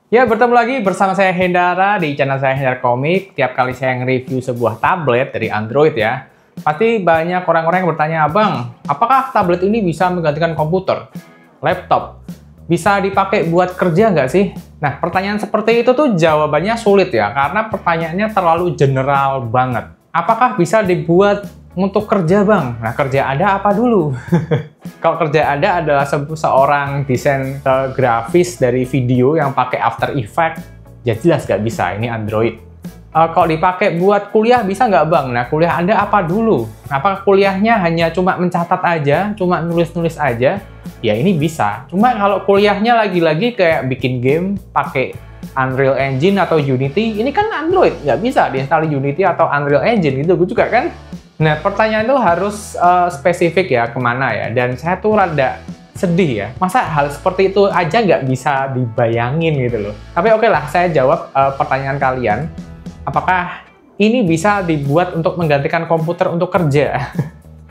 Ya, bertemu lagi bersama saya Hendara di channel saya Hendara Komik. Tiap kali saya nge-review sebuah tablet dari Android ya, pasti banyak orang-orang yang bertanya, "Abang, apakah tablet ini bisa menggantikan komputer, laptop? Bisa dipakai buat kerja nggak sih?" Nah, pertanyaan seperti itu tuh jawabannya sulit ya, karena pertanyaannya terlalu general banget. Apakah bisa dibuat untuk kerja, Bang? Nah, kerja Anda apa dulu? Kalau kerja Anda adalah seorang desain grafis dari video yang pakai After Effects, ya jelas nggak bisa, ini Android. Kalau dipakai buat kuliah bisa nggak, Bang? Nah, kuliah Anda apa dulu? Apakah kuliahnya hanya cuma mencatat aja, cuma nulis-nulis aja? Ya ini bisa. Cuma kalau kuliahnya lagi-lagi kayak bikin game, pakai Unreal Engine atau Unity, ini kan Android, nggak bisa diinstal Unity atau Unreal Engine gitu juga kan? Nah, pertanyaan itu harus spesifik ya, kemana ya. Dan saya tuh rada sedih ya. Masa hal seperti itu aja nggak bisa dibayangin gitu loh. Tapi oke lah, saya jawab pertanyaan kalian. Apakah ini bisa dibuat untuk menggantikan komputer untuk kerja?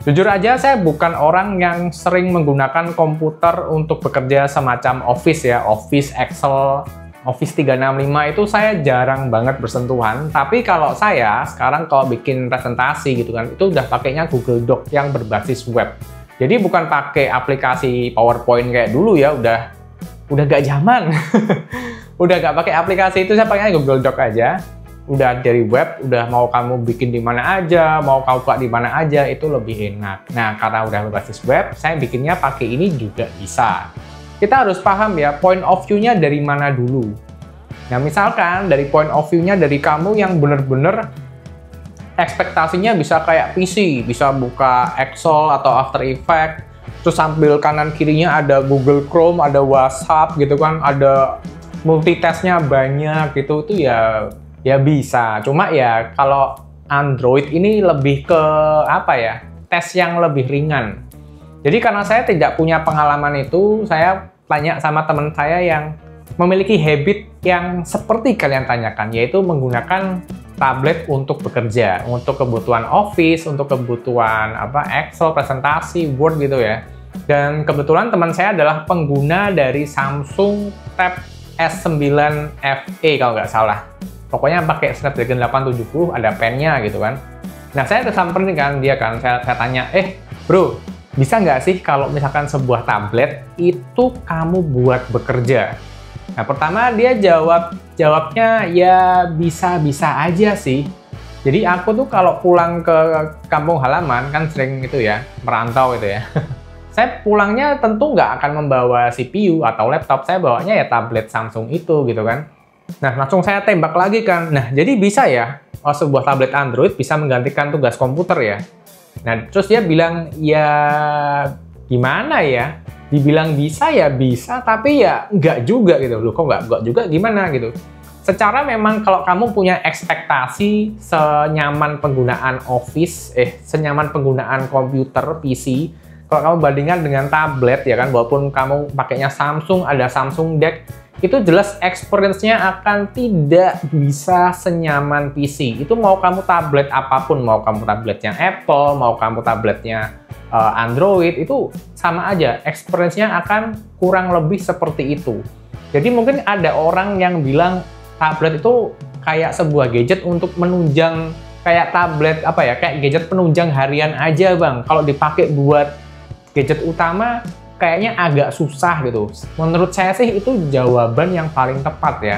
Jujur aja, saya bukan orang yang sering menggunakan komputer untuk bekerja semacam Office ya. Office, Excel, Office 365 itu saya jarang banget bersentuhan. Tapi kalau saya sekarang kalau bikin presentasi gitu kan, itu udah pakainya Google Doc yang berbasis web. Jadi bukan pakai aplikasi PowerPoint kayak dulu ya, udah gak zaman. Udah gak pakai aplikasi itu, saya pakainya Google Doc aja. Udah dari web, udah mau kamu bikin di mana aja, mau kamu buka di mana aja, itu lebih enak. Nah, karena udah berbasis web, saya bikinnya pakai ini juga bisa. Kita harus paham ya, point of view-nya dari mana dulu. Nah, misalkan dari point of view-nya dari kamu yang bener-bener ekspektasinya bisa kayak PC, bisa buka Excel atau After Effects, terus sambil kanan kirinya ada Google Chrome, ada WhatsApp gitu kan, ada multitask-nya banyak gitu, itu ya bisa. Cuma ya kalau Android ini lebih ke apa ya, tes yang lebih ringan. Jadi karena saya tidak punya pengalaman itu, saya tanya sama teman saya yang memiliki habit yang seperti kalian tanyakan, yaitu menggunakan tablet untuk bekerja, untuk kebutuhan Office, untuk kebutuhan Excel, presentasi, Word gitu ya. Dan kebetulan teman saya adalah pengguna dari Samsung Tab S9 FE kalau nggak salah. Pokoknya pakai Snapdragon 870, ada pennya gitu kan. Nah, saya samperin kan dia kan, saya tanya, bro, bisa nggak sih kalau misalkan sebuah tablet itu kamu buat bekerja? Nah, pertama dia jawabnya ya bisa-bisa aja sih. Jadi aku tuh kalau pulang ke kampung halaman, kan sering itu ya, merantau gitu ya. Saya pulangnya tentu nggak akan membawa CPU atau laptop, saya bawanya ya tablet Samsung itu gitu kan. Nah, langsung saya tembak lagi kan. Nah, jadi bisa ya, sebuah tablet Android bisa menggantikan tugas komputer ya. Nah, terus dia bilang, ya gimana ya? Dibilang bisa ya bisa, tapi ya enggak juga gitu. Loh, kok enggak juga gimana gitu. Secara memang kalau kamu punya ekspektasi senyaman penggunaan Office, senyaman penggunaan komputer, PC, kalau kamu bandingkan dengan tablet ya kan, walaupun kamu pakainya Samsung, ada Samsung Deck, itu jelas experience-nya akan tidak bisa senyaman PC. Itu mau kamu tablet apapun, mau kamu tabletnya Apple, mau kamu tabletnya Android, itu sama aja. Experience-nya akan kurang lebih seperti itu. Jadi mungkin ada orang yang bilang tablet itu kayak sebuah gadget untuk menunjang, kayak tablet kayak gadget penunjang harian aja, Bang. Kalau dipakai buat gadget utama, kayaknya agak susah gitu. Menurut saya sih itu jawaban yang paling tepat ya.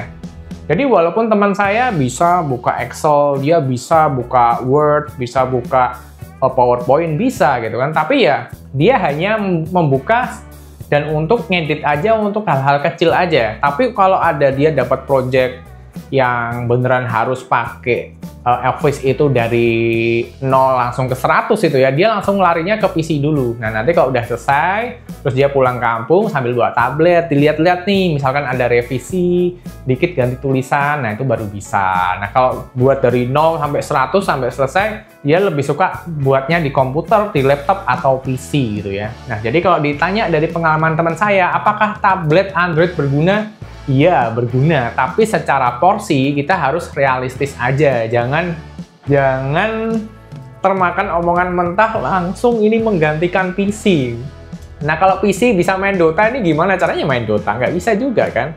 Jadi walaupun teman saya bisa buka Excel, dia bisa buka Word, bisa buka PowerPoint, bisa gitu kan. Tapi ya dia hanya membuka dan untuk ngedit aja, untuk hal-hal kecil aja. Tapi kalau ada dia dapat project yang beneran harus pakai Office itu dari 0 langsung ke 100 itu ya, dia langsung larinya ke PC dulu. Nah, nanti kalau udah selesai, terus dia pulang kampung sambil bawa tablet, dilihat-lihat nih, misalkan ada revisi, dikit ganti tulisan, nah itu baru bisa. Nah, kalau buat dari 0 sampai 100 sampai selesai, dia lebih suka buatnya di komputer, di laptop, atau PC gitu ya. Nah, jadi kalau ditanya dari pengalaman teman saya, apakah tablet Android berguna? Iya, berguna, tapi secara porsi kita harus realistis aja. Jangan termakan omongan mentah langsung ini menggantikan PC. Nah, kalau PC bisa main Dota, ini gimana caranya main Dota? Nggak bisa juga kan?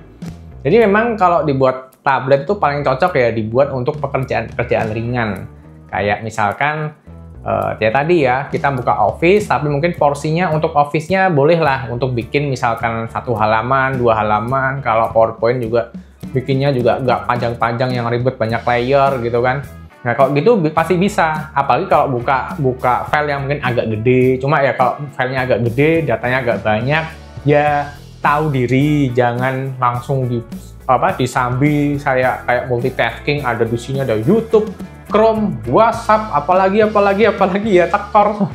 Jadi memang kalau dibuat tablet itu paling cocok ya dibuat untuk pekerjaan-pekerjaan ringan. Kayak misalkan ya tadi ya, kita buka Office, tapi mungkin porsinya untuk Office-nya bolehlah untuk bikin misalkan 1 halaman, 2 halaman. Kalau PowerPoint juga bikinnya juga nggak panjang-panjang yang ribet banyak layer gitu kan. Nah kalau gitu pasti bisa, apalagi kalau buka file yang mungkin agak gede. Cuma ya kalau filenya agak gede, datanya agak banyak, ya tahu diri, jangan langsung disambi saya kayak multitasking, ada di sini ada YouTube, Chrome, WhatsApp, apalagi ya tekor.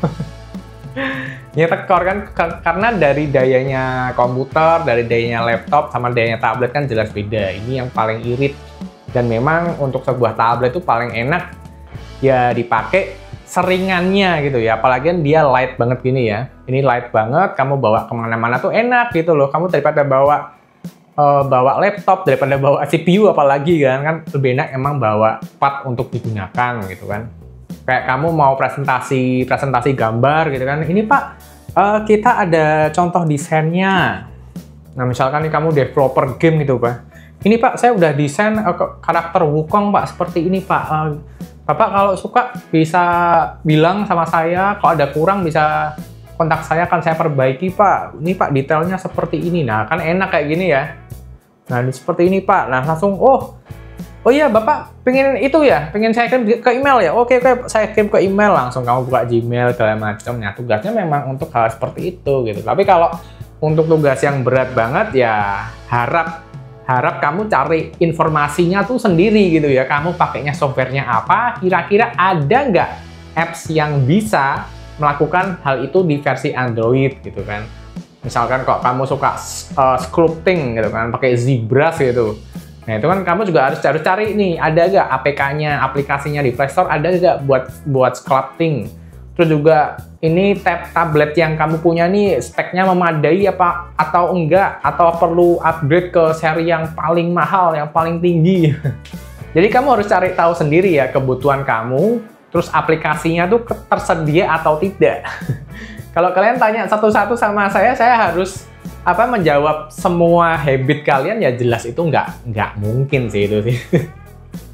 Ya tekor kan, karena dari dayanya komputer, dari dayanya laptop sama dayanya tablet kan jelas beda. Ini yang paling irit. Dan memang untuk sebuah tablet itu paling enak ya dipakai seringannya gitu ya, apalagi kan dia light banget gini ya. Ini light banget, kamu bawa kemana-mana tuh enak gitu loh. Kamu daripada bawa laptop, daripada bawa CPU apalagi kan lebih enak emang bawa pad untuk digunakan gitu kan. Kayak kamu mau presentasi gambar gitu kan, ini Pak kita ada contoh desainnya. Nah misalkan nih kamu developer game gitu Pak, ini Pak saya udah desain karakter Wukong Pak seperti ini Pak. Bapak kalau suka bisa bilang sama saya, kalau ada kurang bisa kontak saya, akan saya perbaiki Pak. Ini Pak detailnya seperti ini. Nah kan enak kayak gini ya. Nah seperti ini Pak. Nah langsung oh iya Bapak pengen itu ya, pengen saya kirim ke email ya. Oke saya kirim ke email, langsung kamu buka Gmail segala macam. Nah tugasnya memang untuk hal seperti itu gitu. Tapi kalau untuk tugas yang berat banget ya harap kamu cari informasinya tuh sendiri gitu ya. Kamu pakainya softwarenya apa, kira-kira ada nggak apps yang bisa melakukan hal itu di versi Android gitu kan. Misalkan kok kamu suka sculpting gitu kan, pakai ZBrush gitu. Nah itu kan kamu juga harus cari nih, ada nggak APK-nya, aplikasinya di Play Store, ada nggak buat sculpting. Terus juga ini tablet yang kamu punya nih speknya memadai apa atau enggak, atau perlu upgrade ke seri yang paling mahal, yang paling tinggi. Jadi kamu harus cari tahu sendiri ya kebutuhan kamu, terus aplikasinya tuh tersedia atau tidak. Kalau kalian tanya satu-satu sama saya harus menjawab semua habit kalian, ya jelas itu nggak mungkin sih itu sih.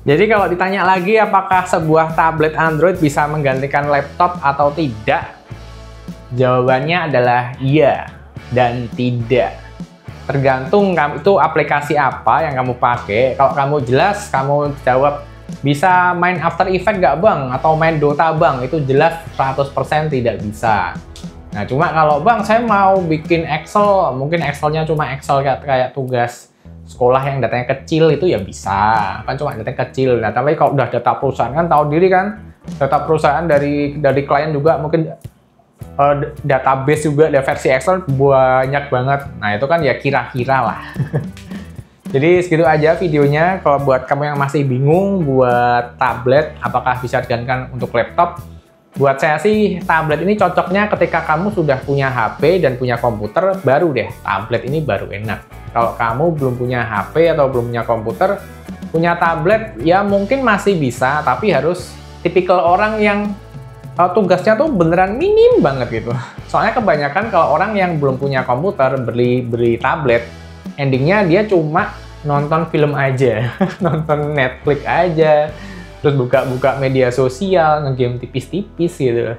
Jadi kalau ditanya lagi apakah sebuah tablet Android bisa menggantikan laptop atau tidak, jawabannya adalah iya dan tidak. Tergantung kamu itu aplikasi apa yang kamu pakai. Kalau kamu jelas kamu jawab bisa main After Effects nggak Bang? Atau main Dota Bang? Itu jelas 100% tidak bisa. Nah cuma kalau Bang saya mau bikin Excel, mungkin Excelnya cuma Excel kayak tugas sekolah yang datanya kecil, itu ya bisa kan, cuma datanya kecil. Nah tapi kalau udah data perusahaan kan tahu diri kan, data perusahaan dari klien juga mungkin database juga ada versi Excel banyak banget. Nah itu kan ya kira-kira lah. Jadi segitu aja videonya. Kalau buat kamu yang masih bingung buat tablet apakah bisa digantikan untuk laptop, buat saya sih tablet ini cocoknya ketika kamu sudah punya HP dan punya komputer, baru deh tablet ini baru enak. Kalau kamu belum punya HP atau belum punya komputer, punya tablet ya mungkin masih bisa, tapi harus tipikal orang yang tugasnya tuh beneran minim banget gitu. Soalnya kebanyakan kalau orang yang belum punya komputer beli tablet, endingnya dia cuma nonton film aja, nonton Netflix aja, terus buka-buka media sosial, ngegame tipis-tipis gitu.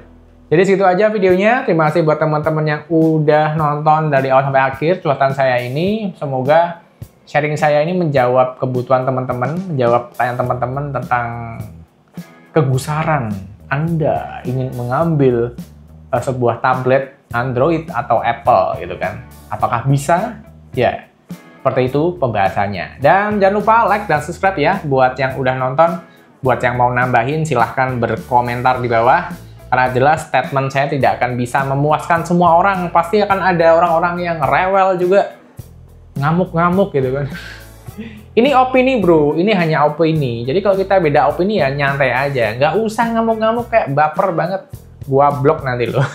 Jadi segitu aja videonya. Terima kasih buat teman-teman yang udah nonton dari awal sampai akhir curhatan saya ini. Semoga sharing saya ini menjawab kebutuhan teman-teman, menjawab pertanyaan teman-teman tentang kegusaran Anda ingin mengambil sebuah tablet Android atau Apple gitu kan. Apakah bisa? Ya, seperti itu pembahasannya. Dan jangan lupa like dan subscribe ya buat yang udah nonton. Buat yang mau nambahin silahkan berkomentar di bawah. Karena jelas statement saya tidak akan bisa memuaskan semua orang. Pasti akan ada orang-orang yang rewel juga, ngamuk-ngamuk gitu kan. Ini opini bro, ini hanya opini. Jadi kalau kita beda opini ya nyantai aja. Nggak usah ngamuk-ngamuk kayak baper banget. Gua blok nanti loh.